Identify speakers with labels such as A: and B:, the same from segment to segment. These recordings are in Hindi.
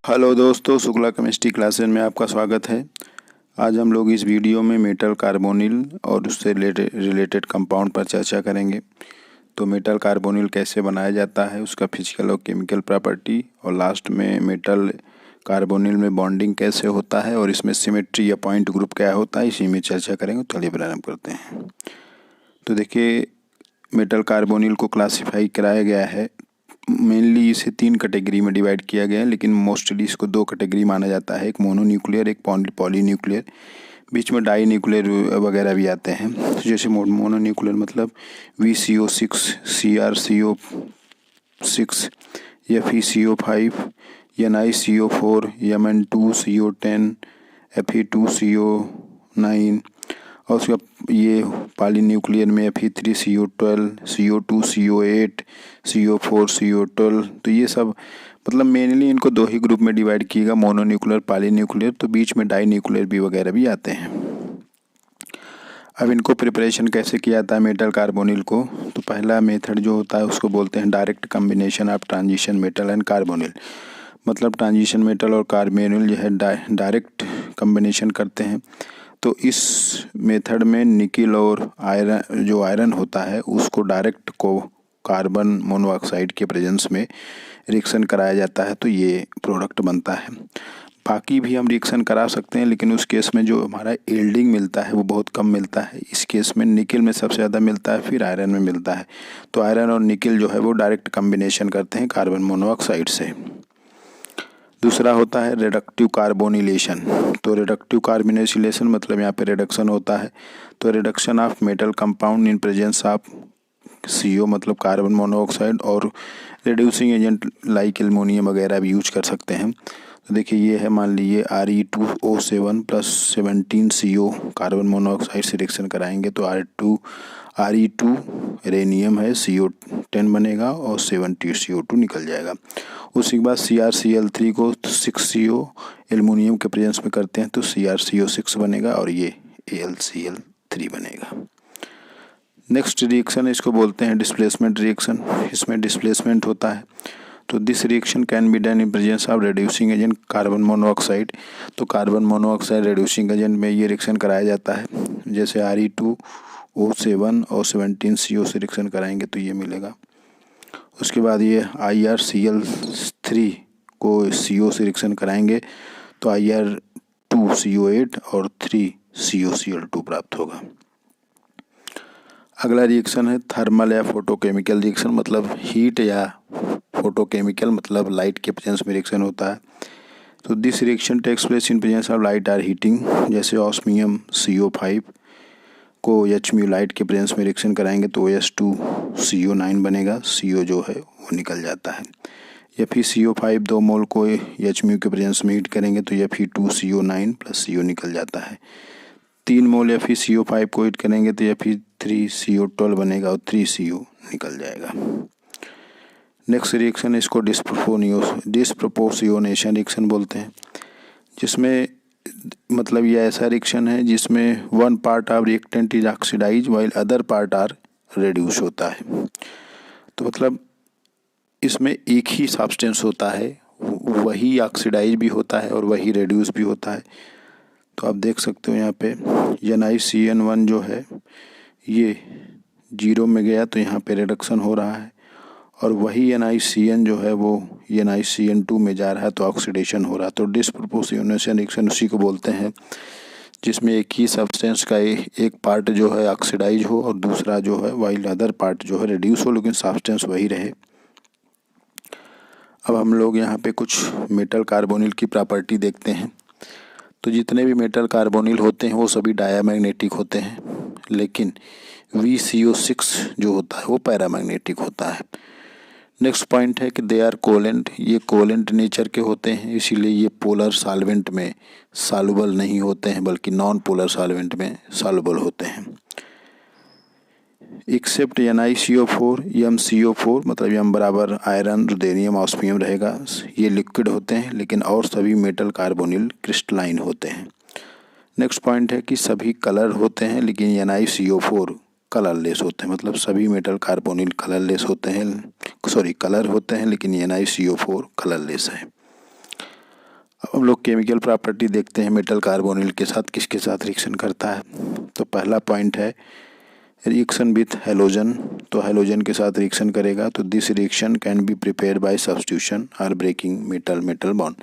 A: हेलो दोस्तों, शुक्ला केमिस्ट्री क्लासेस में आपका स्वागत है। आज हम लोग इस वीडियो में मेटल कार्बोनिल और उससे रिलेटेड कंपाउंड पर चर्चा करेंगे। तो मेटल कार्बोनिल कैसे बनाया जाता है, उसका फिजिकल और केमिकल प्रॉपर्टी, और लास्ट में मेटल कार्बोनिल में बॉन्डिंग कैसे होता है और इसमें सिमेट्री या पॉइंट ग्रुप क्या होता है, इसी में चर्चा करेंगे। तो चलिए प्रारंभ करते हैं। तो देखिए, मेटल कार्बोनिल को क्लासिफाई कराया गया है। मेनली इसे 3 कैटेगरी में डिवाइड किया गया है, लेकिन मोस्टली इसको 2 कैटेगरी माना जाता है, एक मोनोन्यूक्लियर, एक पॉलीन्यूक्लियर। बीच में डाई न्यूक्लियर वगैरह भी आते हैं। तो जैसे मोनोन्यूक्लियर मतलब VCO6, CrCO6, FeCO5, NiCO4, Mn2CO10, Fe2CO9, और उसका ये पॉलीन्यूक्लियर में Fe3CO12, CO2CO8, CO4CO12। तो ये सब मतलब मेनली इनको 2 ही ग्रुप में डिवाइड किएगा, मोनोन्यूक्लियर, पॉलीन्यूक्लियर। तो बीच में डाई न्यूक्लियर भी वगैरह भी आते हैं। अब इनको प्रिपरेशन कैसे किया जाता है मेटल कार्बोनिल को? तो पहला मेथड जो होता है उसको बोलते हैं direct combination of transition metal and carbonyl. मतलब ट्रांजिशन मेटल और कार्बोनिल जो है डायरेक्ट कम्बिनेशन करते हैं। तो इस मेथड में निकिल और आयरन होता है उसको डायरेक्ट को कार्बन मोनोऑक्साइड के प्रेजेंस में रिएक्शन कराया जाता है, तो ये प्रोडक्ट बनता है। बाकी भी हम रिएक्शन करा सकते हैं, लेकिन उस केस में जो हमारा यील्डिंग मिलता है वो बहुत कम मिलता है। इस केस में निकिल में सबसे ज़्यादा मिलता है, फिर आयरन में मिलता है। तो आयरन और निकिल जो है वो डायरेक्ट कम्बिनेशन करते हैं कार्बन मोनोऑक्साइड से। दूसरा होता है रिडक्टिव कार्बोनिलेशन। तो रिडक्टिव कार्बोनिलेशन मतलब यहाँ पे रिडक्शन होता है। तो reduction of metal compound in presence of CO मतलब कार्बन मोनोऑक्साइड, और रिड्यूसिंग एजेंट लाइक एल्युमिनियम वगैरह भी यूज कर सकते हैं। तो देखिए ये है, मान लीजिए Re2O7 + 17 CO कार्बन मोनोऑक्साइड से रिएक्शन कराएंगे तो Re2 रेनियम है, CO10 बनेगा और 70 CO2 निकल जाएगा। उसी के बाद CrCl3 को 6 CO एल्युमिनियम के प्रेजेंस में करते हैं तो CrCO6 बनेगा और ये AlCl3 बनेगा। नेक्स्ट रिएक्शन इसको बोलते हैं डिस्प्लेसमेंट रिएक्शन। इसमें डिस्प्लेसमेंट होता है। तो this reaction can be done in presence of reducing agent carbon monoxide. तो कार्बन मोनोऑक्साइड रिड्यूसिंग एजेंट में ये रिएक्शन कराया जाता है। जैसे Re2O7 और 17 CO से रिएक्शन कराएंगे तो ये मिलेगा। उसके बाद ये IrCl3 को CO से रिएक्शन कराएंगे तो Ir2CO8 और 3COCl2 प्राप्त होगा। अगला रिएक्शन है थर्मल या फोटोकेमिकल रिएक्शन। मतलब हीट या फोटोकेमिकल मतलब लाइट के प्रेजेंस में रिएक्शन होता है। तो this reaction takes place in presence of light or heating. जैसे ऑस्मियम CO5 को HMu लाइट के प्रेजेंस में रिएक्शन कराएंगे तो OS2CO9 बनेगा, CO जो है वो निकल जाता है। या फिर CO5 2 मोल को HMu के प्रेजेंस में हीट करेंगे तो Fe2CO9 + CO निकल जाता है। 3 मोल या फिर CO5 को हीट करेंगे तो Fe3CO12 बनेगा और 3CO निकल जाएगा। नेक्स्ट रिएक्शन इसको डिस्प्रपोर्शनेशन रिएक्शन बोलते हैं, जिसमें मतलब ये ऐसा रिएक्शन है जिसमें 1 part of reactant is oxidise while other part are reduce होता है। तो मतलब इसमें एक ही सब्सटेंस होता है, वही ऑक्सीडाइज भी होता है और वही रिड्यूस भी होता है। तो आप देख सकते हो यहाँ पे NiCN1 जो है ये 0 में गया तो यहाँ पे रिडक्शन हो रहा है, और वही NiCN जो है वो NiCN2 में जा रहा है तो ऑक्सीडेशन हो रहा है। तो डिस्प्रपोर्शनेशन रिएक्शन उसी को बोलते हैं जिसमें एक ही सब्सटेंस का एक पार्ट जो है ऑक्सीडाइज हो और दूसरा जो है वाइल अदर पार्ट जो है रिड्यूस हो, लेकिन सब्सटेंस वही रहे। अब हम लोग यहाँ पे कुछ मेटल कार्बोनिल की प्रॉपर्टी देखते हैं। तो जितने भी मेटल कार्बोनिल होते हैं वो सभी डायामैग्नेटिक होते हैं, लेकिन VCO6 जो होता है वो पैरामैग्नेटिक होता है। नेक्स्ट पॉइंट है कि दे आर कोलेंट। ये कोलेंट नेचर के होते हैं, इसीलिए ये पोलर सॉल्वेंट में सॉल्युबल नहीं होते हैं, बल्कि नॉन पोलर सॉल्वेंट में सॉल्युबल होते हैं। एक्सेप्ट NiCO4, MCO4 मतलब M बराबर आयरन, रुदेनियम, ऑस्मियम रहेगा, ये लिक्विड होते हैं, लेकिन और सभी मेटल कार्बोनिल क्रिस्टलाइन होते हैं। नेक्स्ट पॉइंट है कि सभी कलर होते हैं, लेकिन NiCO4 कलरलेस होते हैं। मतलब सभी मेटल कार्बोनिल कलर होते हैं, लेकिन NiCO4 कलरलेस है। हम लोग केमिकल प्रॉपर्टी देखते हैं मेटल कार्बोनिल के साथ किसके साथ रिएक्शन करता है। तो पहला पॉइंट है रिएक्शन विथ हैलोजन। तो हैलोजन के साथ रिएक्शन करेगा तो this reaction can be prepare by substitution और ब्रेकिंग मेटल मेटल बॉन्ड।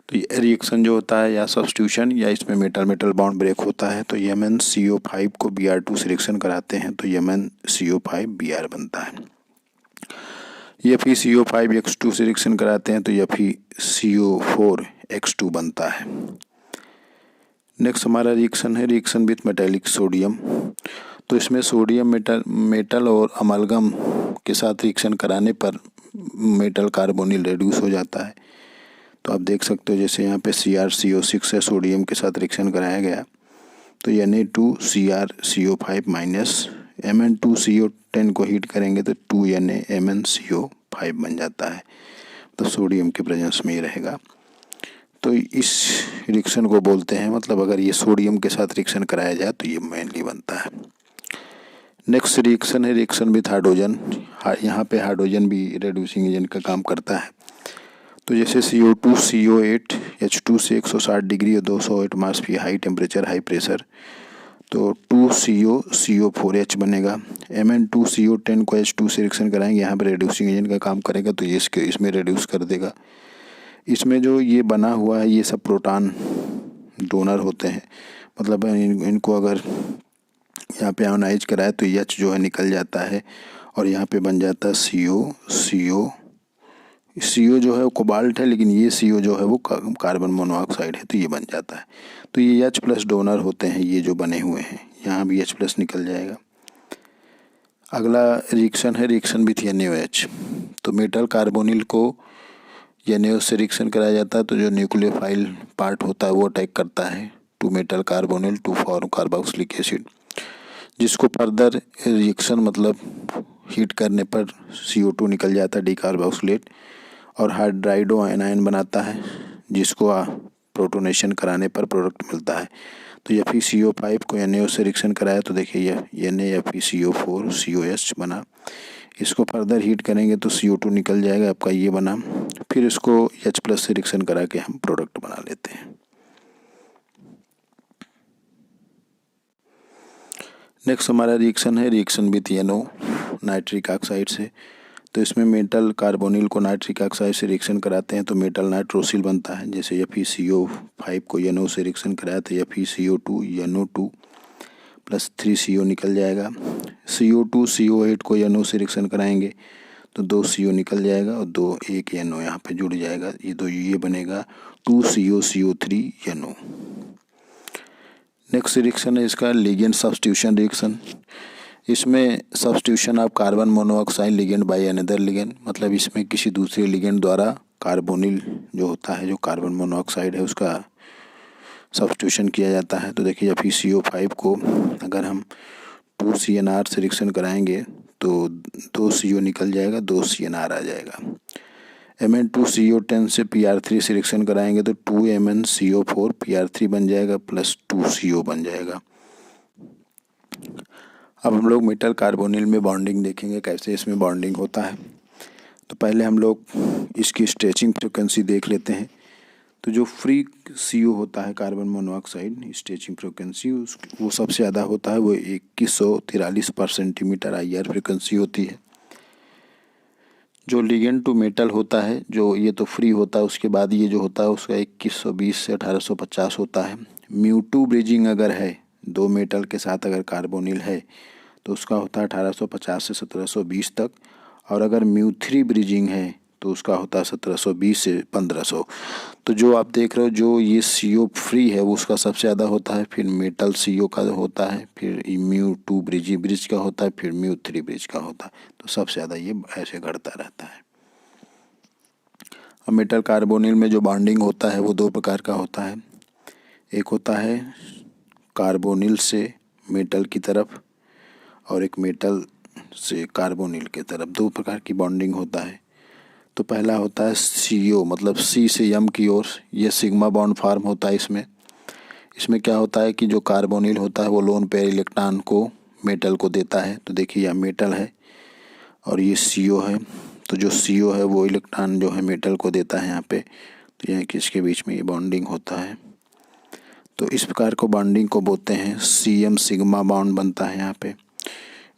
A: तो ये रिएक्शन जो होता है या सब्स्टिट्यूशन या इसमें मेटल मेटल बॉन्ड ब्रेक होता है। तो MnCO5 को Br2 से रिएक्शन कराते हैं तो MnCO5Br बनता है। FeCO5X2 से रिएक्शन कराते हैं तो FeCO4X2 बनता है। नेक्स्ट हमारा रिएक्शन है रिएक्शन विथ मेटेलिक सोडियम। तो इसमें सोडियम मेटल और अमलगम के साथ रिएक्शन कराने पर मेटल कार्बोनिल रिड्यूस हो जाता है। तो आप देख सकते हो जैसे यहाँ पे CrCO6 है, सोडियम के साथ रिएक्शन कराया गया तो Na2CrCO5 माइनस Mn2CO10 को हीट करेंगे तो 2NaMnCO5 बन जाता है। तो सोडियम के प्रेजेंस में ही रहेगा। तो इस रिएक्शन को बोलते हैं, मतलब अगर ये सोडियम के साथ रिएक्शन कराया जाए तो ये मेनली बनता है। नेक्स्ट रिएक्शन है रिएक्शन विथ हाइड्रोजन। यहाँ पे हाइड्रोजन भी रिड्यूसिंग एजेंट का काम करता है। तो जैसे CO2 CO8 H2 से 160 डिग्री और 208 मास पी हाई टेम्परेचर हाई प्रेशर तो 2CO CO4H बनेगा। Mn2CO10 को H2 से रिएक्शन कराएंगे, यहाँ पे रिड्यूसिंग एजेंट का काम करेगा तो ये इसमें रिड्यूस कर देगा। इसमें जो ये बना हुआ है ये सब प्रोटॉन डोनर होते हैं, मतलब इनको अगर यहाँ पे आयोनाइज कराए तो H जो है निकल जाता है और यहाँ पे बन जाता है CO जो है वो कोबाल्ट है, लेकिन ये CO जो है वो कार्बन मोनोऑक्साइड है तो ये बन जाता है। तो ये H+ डोनर होते हैं ये जो बने हुए हैं, यहाँ भी H+ निकल जाएगा। अगला रिएक्शन है रिएक्शन विथ NaOH। तो मेटल कार्बोनिल को NaOH से रिएक्शन कराया जाता है तो जो न्यूक्लियोफाइल पार्ट होता है वो अटैक करता है to metal carbonyl to form carboxylic acid, जिसको फर्दर रिएक्शन मतलब हीट करने पर CO2 निकल जाता है डीकार्बोक्सिलेट और हाइड्राइडो आयनाइन बनाता है, जिसको प्रोटोनेशन कराने पर प्रोडक्ट मिलता है। तो FeCO5 को NaOH से रिएक्शन कराया तो देखिए ये NaFeCO4COH बना। इसको फर्दर हीट करेंगे तो CO2 निकल जाएगा आपका, ये बना। फिर इसको H+ से रिएक्शन करा के हम प्रोडक्ट बना लेते हैं। नेक्स्ट हमारा रिएक्शन है reaction with NO nitric oxide से। तो इसमें मेटल कार्बोनिल को नाइट्रिक ऑक्साइड से रिएक्शन कराते हैं तो मेटल नाइट्रोसिल बनता है। जैसे FeCO5 को NO से रिएक्शन कराया तो FeCO2 NO2 प्लस 3CO निकल जाएगा। CO2 CO8 को NO से रिएक्शन कराएंगे तो 2 CO निकल जाएगा और 1 NO यहाँ पे जुड़ जाएगा, ये बनेगा 2CO CO3 NO। Next reaction है इसका लिगेंड सब्स्टिट्यूशन रिएक्शन। इसमें substitution of carbon monoxide ligand by another ligand, मतलब इसमें किसी दूसरे लिगेंड द्वारा कार्बोनिल जो होता है जो कार्बन मोनोऑक्साइड है उसका सब्स्टिट्यूशन किया जाता है। तो देखिए FeCO5 को अगर हम 2CnR से रिएक्शन कराएंगे तो 2 CO निकल जाएगा, 2 CnR आ जाएगा। Mn2CO10 से Pr3 से रिएक्शन कराएंगे तो 2MnCO4 Pr3 बन जाएगा प्लस 2 CO बन जाएगा। अब हम लोग मेटल कार्बोनिल में बॉन्डिंग देखेंगे, कैसे इसमें बॉन्डिंग होता है। तो पहले हम लोग इसकी स्ट्रेचिंग फ्रिक्वेंसी देख लेते हैं। तो जो फ्री CO होता है कार्बन मोनोऑक्साइड स्ट्रेचिंग फ्रिक्वेंसी वो सबसे ज़्यादा होता है, वो 2143/सेंटीमीटर IR फ्रिक्वेंसी होती है। जो लिगेंड टू मेटल होता है जो ये तो फ्री होता है, उसके बाद ये जो होता है उसका 2120 से 1850 होता है। μ2 ब्रिजिंग अगर है, दो मेटल के साथ अगर कार्बोनिल है तो उसका होता है 1850 से 1720 तक, और अगर μ3 ब्रिजिंग है तो उसका होता है 1720 से 1500। तो जो आप देख रहे हो जो ये CO फ्री है वो उसका सबसे ज़्यादा होता है, फिर मेटल CO का होता है, फिर μ2 ब्रिज का होता है, फिर μ3 ब्रिज का होता है। तो सबसे ज़्यादा ये ऐसे घटता रहता है। अब मेटल कार्बोनिल में जो बॉन्डिंग होता है वो दो प्रकार का होता है। एक होता है कार्बोनिल से मेटल की तरफ और एक मेटल से कार्बोनिल की तरफ, दो प्रकार की बॉन्डिंग होता है। तो पहला होता है CO मतलब C से M की ओर, ये सिग्मा बॉन्ड फॉर्म होता है। इसमें क्या होता है कि जो कार्बोनिल होता है वो लोन पेयर इलेक्ट्रॉन को मेटल को देता है। तो देखिए यह मेटल है और ये CO है, तो जो CO है वो इलेक्ट्रॉन जो है मेटल को देता है यहाँ पे। तो यहाँ किसके बीच में ये बॉन्डिंग होता है। तो इस प्रकार को बॉन्डिंग को बोलते हैं CM सिग्मा बॉन्ड बनता है यहाँ पे।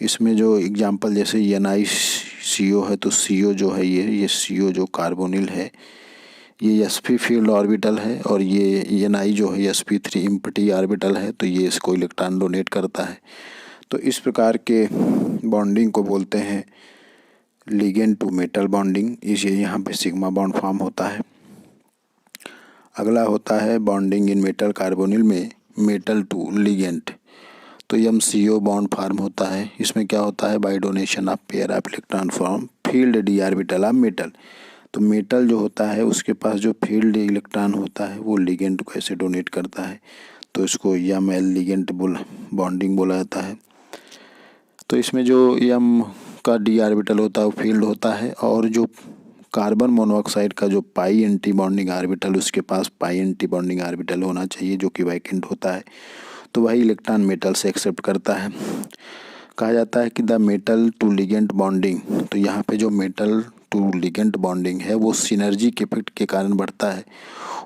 A: इसमें जो एग्जांपल जैसे NiCO है तो CO जो है ये CO जो कार्बोनिल है ये sp फील्ड ऑर्बिटल है, और ये Ni जो है sp3 एम्प्टी ऑर्बिटल है, तो ये इसको इलेक्ट्रॉन डोनेट करता है। तो इस प्रकार के बॉन्डिंग को बोलते हैं लिगेंड टू मेटल बॉन्डिंग, इसलिए यहाँ पे सिग्मा बॉन्ड फॉर्म होता है। अगला होता है बॉन्डिंग इन मेटल कार्बोनिल में मेटल टू लिगेंड, तो MCO बॉन्ड फॉर्म होता है। इसमें क्या होता है, by donation of pair of electron from filled d orbital of metal. तो मेटल जो होता है उसके पास जो फील्ड इलेक्ट्रॉन होता है वो लिगेंड को ऐसे डोनेट करता है, तो इसको ML लिगेंड बॉन्डिंग बोला जाता है। तो इसमें जो M का d ऑर्बिटल होता है वो फील्ड होता है, और जो कार्बन मोनोऑक्साइड का जो पाई एंटी बॉन्डिंग ऑर्बिटल उसके पास पाई एंटी बॉन्डिंग ऑर्बिटल होना चाहिए जो कि वैकेंट होता है, तो वही इलेक्ट्रॉन मेटल से एक्सेप्ट करता है। कहा जाता है कि the metal to ligand bonding, तो यहाँ पे जो मेटल टू लिगेंड बॉन्डिंग है वो सिनर्जी के इफेक्ट के कारण बढ़ता है।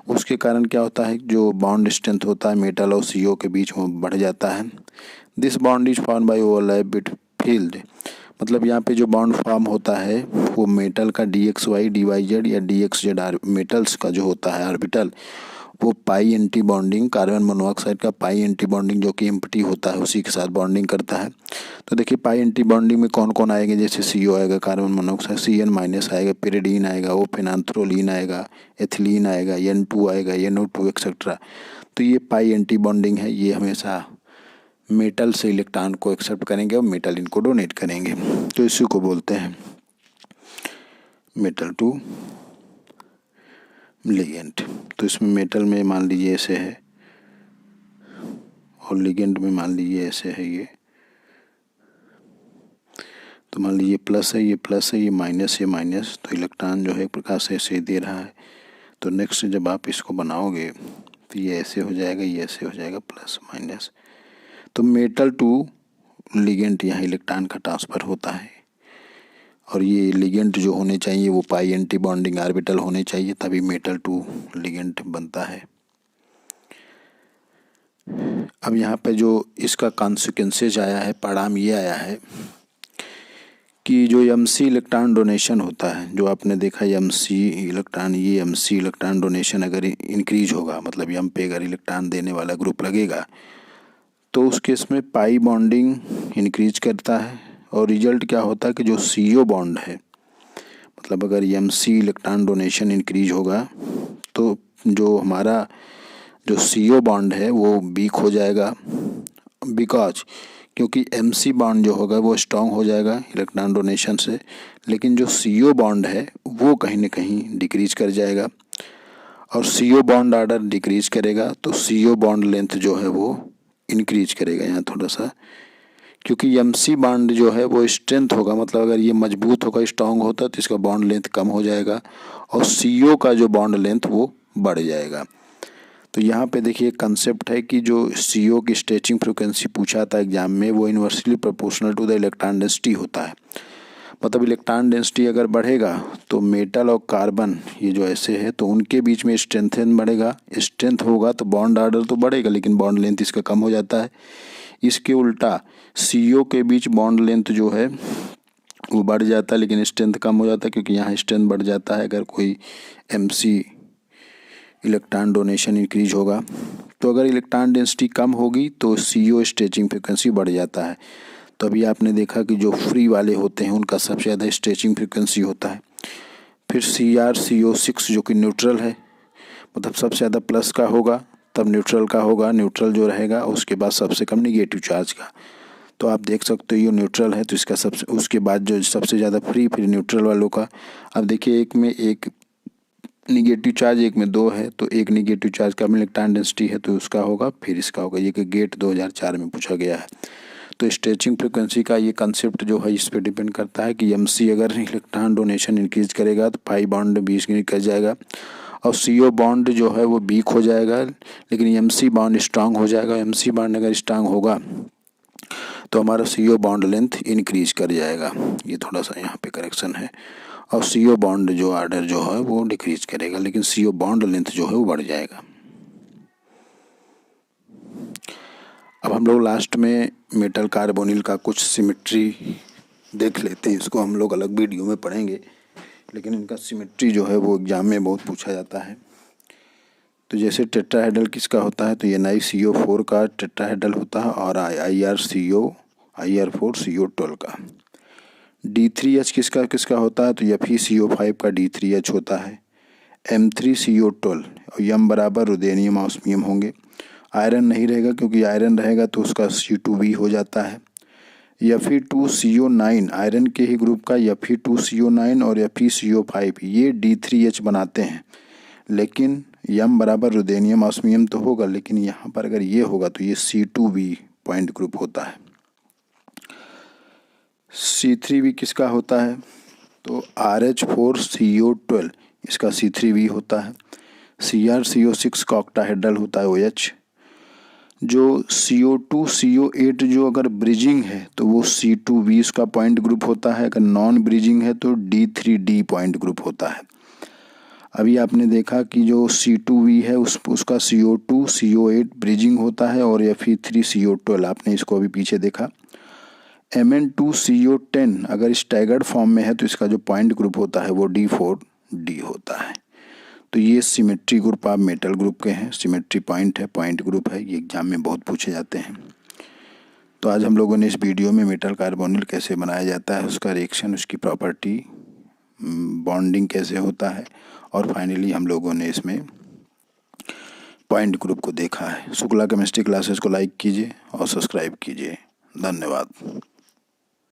A: उसके कारण क्या होता है, जो बॉन्ड स्ट्रेंथ होता है मेटल और CO के बीच में बढ़ जाता है। This bond is form by overlap bit field, मतलब यहाँ पे जो बॉन्ड फॉर्म होता है वो मेटल का DXY DYZ या DXZ मेटल्स का जो होता है ऑर्बिटल वो पाई एंटी बॉन्डिंग, कार्बन मोनोऑक्साइड का पाई एंटी बॉन्डिंग जो कि एम्प्टी होता है उसी के साथ बॉन्डिंग करता है। तो देखिए पाई एंटी बॉन्डिंग में कौन कौन आएंगे, जैसे CO आएगा, कार्बन मोनोऑक्साइड, CN- आएगा, पिरिडीन आएगा, ओफेनांथ्रोलीन आएगा, एथिलीन आएगा, N2 आएगा, NO2 एक्सेट्रा। तो ये पाई एंटी बॉन्डिंग है, ये हमेशा मेटल से इलेक्ट्रॉन को एक्सेप्ट करेंगे और मेटल इनको डोनेट करेंगे, तो इसी को बोलते हैं मेटल टू लिगेंड। तो इसमें मेटल में मान लीजिए ऐसे है और लिगेंड में मान लीजिए ऐसे है ये, तो मान लीजिए प्लस है, ये प्लस है, ये माइनस, तो इलेक्ट्रॉन जो है एक प्रकार से ऐसे दे रहा है। तो नेक्स्ट जब आप इसको बनाओगे तो ये ऐसे हो जाएगा, ये ऐसे हो जाएगा, प्लस माइनस। तो मेटल टू लिगेंड यहाँ इलेक्ट्रॉन का ट्रांसफ़र होता है, और ये लिगेंड जो होने चाहिए वो पाई एंटी बॉन्डिंग ऑर्बिटल होने चाहिए, तभी मेटल टू लिगेंड बनता है। अब यहाँ पे जो इसका कॉन्सिक्वेंसेज आया है, परिणाम ये आया है कि जो MC इलेक्ट्रॉन डोनेशन होता है, जो आपने देखा MC इलेक्ट्रॉन, ये MC इलेक्ट्रॉन डोनेशन अगर इंक्रीज होगा, मतलब M पे अगर इलेक्ट्रॉन देने वाला ग्रुप लगेगा तो उस केस में पाई बॉन्डिंग इंक्रीज करता है, और रिजल्ट क्या होता है कि जो CO बॉन्ड है, मतलब अगर MC इलेक्ट्रॉन डोनेशन इंक्रीज होगा तो जो हमारा जो CO बॉन्ड है वो वीक हो जाएगा, बिकॉज क्योंकि MC बॉन्ड जो होगा वो स्ट्रांग हो जाएगा इलेक्ट्रॉन डोनेशन से, लेकिन जो CO बॉन्ड है वो कहीं ना कहीं डिक्रीज कर जाएगा, और CO बॉन्ड ऑर्डर डिक्रीज करेगा तो CO बॉन्ड लेंथ जो है वो इंक्रीज करेगा यहाँ थोड़ा सा, क्योंकि MC बॉन्ड जो है वो स्ट्रेंथ होगा, मतलब अगर ये मजबूत होगा, स्ट्रांग होता तो इसका बॉन्ड लेंथ कम हो जाएगा, और CO का जो बॉन्ड लेंथ वो बढ़ जाएगा। तो यहाँ पे देखिए कंसेप्ट है कि जो CO की स्ट्रेचिंग फ्रीक्वेंसी पूछा था एग्जाम में वो inversely proportional to the electron density होता है, मतलब इलेक्ट्रॉन डेंसिटी अगर बढ़ेगा तो मेटल और कार्बन ये जो ऐसे है तो उनके बीच में स्ट्रेंथन बढ़ेगा, स्ट्रेंथ होगा तो बॉन्ड ऑर्डर तो बढ़ेगा लेकिन बॉन्ड लेंथ इसका कम हो जाता है। इसके उल्टा CO के बीच बॉन्ड लेंथ जो है वो बढ़ जाता है लेकिन स्ट्रेंथ कम हो जाता है, क्योंकि यहाँ स्ट्रेंथ बढ़ जाता है अगर कोई MC इलेक्ट्रॉन डोनेशन इंक्रीज होगा। तो अगर इलेक्ट्रॉन डेंसिटी कम होगी तो CO स्ट्रेचिंग फ्रिक्वेंसी बढ़ जाता है। तो अभी आपने देखा कि जो फ्री वाले होते हैं उनका सबसे ज़्यादा स्ट्रेचिंग फ्रिक्वेंसी होता है। फिर CrCO6 जो कि न्यूट्रल है, मतलब सबसे ज़्यादा प्लस का होगा तब न्यूट्रल का होगा, न्यूट्रल जो रहेगा उसके बाद सबसे कम निगेटिव चार्ज का। तो आप देख सकते हो ये न्यूट्रल है तो इसका सबसे, उसके बाद जो सबसे ज़्यादा फ्री, फिर न्यूट्रल वालों का। अब देखिए एक में एक निगेटिव चार्ज, एक में 2 है, तो एक निगेटिव चार्ज का इलेक्ट्रॉन डेंसिटी है तो उसका होगा, फिर इसका होगा। ये कि गेट 2004 में पूछा गया है। तो स्ट्रेचिंग फ्रिक्वेंसी का ये कंसेप्ट जो है इस पर डिपेंड करता है कि MC अगर इलेक्ट्रॉन डोनेशन इंक्रीज करेगा तो पाई बॉन्ड 20 कर जाएगा, और CO बॉन्ड जो है वो वीक हो जाएगा लेकिन MC बॉन्ड स्ट्रांग हो जाएगा। MC बॉन्ड अगर स्ट्रांग होगा तो हमारा CO बॉन्ड लेंथ इंक्रीज कर जाएगा। ये थोड़ा सा यहाँ पे करेक्शन है। और CO बॉन्ड जो ऑर्डर जो है वो डिक्रीज करेगा, लेकिन CO बॉन्ड लेंथ जो है वो बढ़ जाएगा। अब हम लोग लास्ट में मेटल कार्बोनिल का कुछ सिमेट्री देख लेते हैं। इसको हम लोग अलग वीडियो में पढ़ेंगे, लेकिन इनका सिमेट्री जो है वो एग्जाम में बहुत पूछा जाता है। तो जैसे टेट्राहेड्रल किसका होता है, तो NiCO4 का टेट्राहेड्रल होता है, और IR4CO12 का। D3H किसका किसका होता है, तो FeCO5 का D3H होता है। M3CO12 और यम बराबर रुदेनियम ऑस्मियम होंगे। आयरन नहीं रहेगा, क्योंकि आयरन रहेगा तो उसका C2V हो जाता है। Fe2CO9 आयरन के ही ग्रुप का Fe2CO9 और FeCO5 ये D3H बनाते हैं, लेकिन यम बराबर रुदेनियम ऑस्मियम तो होगा, लेकिन यहाँ पर अगर ये होगा तो ये C2V पॉइंट ग्रुप होता है। C3V किसका होता है, तो RH4CO12 इसका C3V होता है। CrCO6 का ऑक्टाहेड्रल होता है OH। जो CO2CO8 जो अगर ब्रिजिंग है तो वो C2V इसका पॉइंट ग्रुप होता है। अगर नॉन ब्रिजिंग है तो D3D पॉइंट ग्रुप होता है। अभी आपने देखा कि जो C2V है उसका CO2CO8 ब्रिजिंग होता है, और Fe3CO12 आपने इसको अभी पीछे देखा। Mn2CO10 अगर स्टैगर्ड फॉर्म में है तो इसका जो पॉइंट ग्रुप होता है वो D4D होता है। तो ये सिमेट्री ग्रुप आप मेटल ग्रुप के हैं, सिमेट्री पॉइंट है, पॉइंट ग्रुप है, ये एग्जाम में बहुत पूछे जाते हैं। तो आज हम लोगों ने इस वीडियो में मेटल कार्बोनिल कैसे बनाया जाता है, उसका रिएक्शन, उसकी प्रॉपर्टी, बॉन्डिंग कैसे होता है, और फाइनली हम लोगों ने इसमें पॉइंट ग्रुप को देखा है। शुक्ला केमिस्ट्री क्लासेस को लाइक कीजिए और सब्सक्राइब कीजिए। धन्यवाद।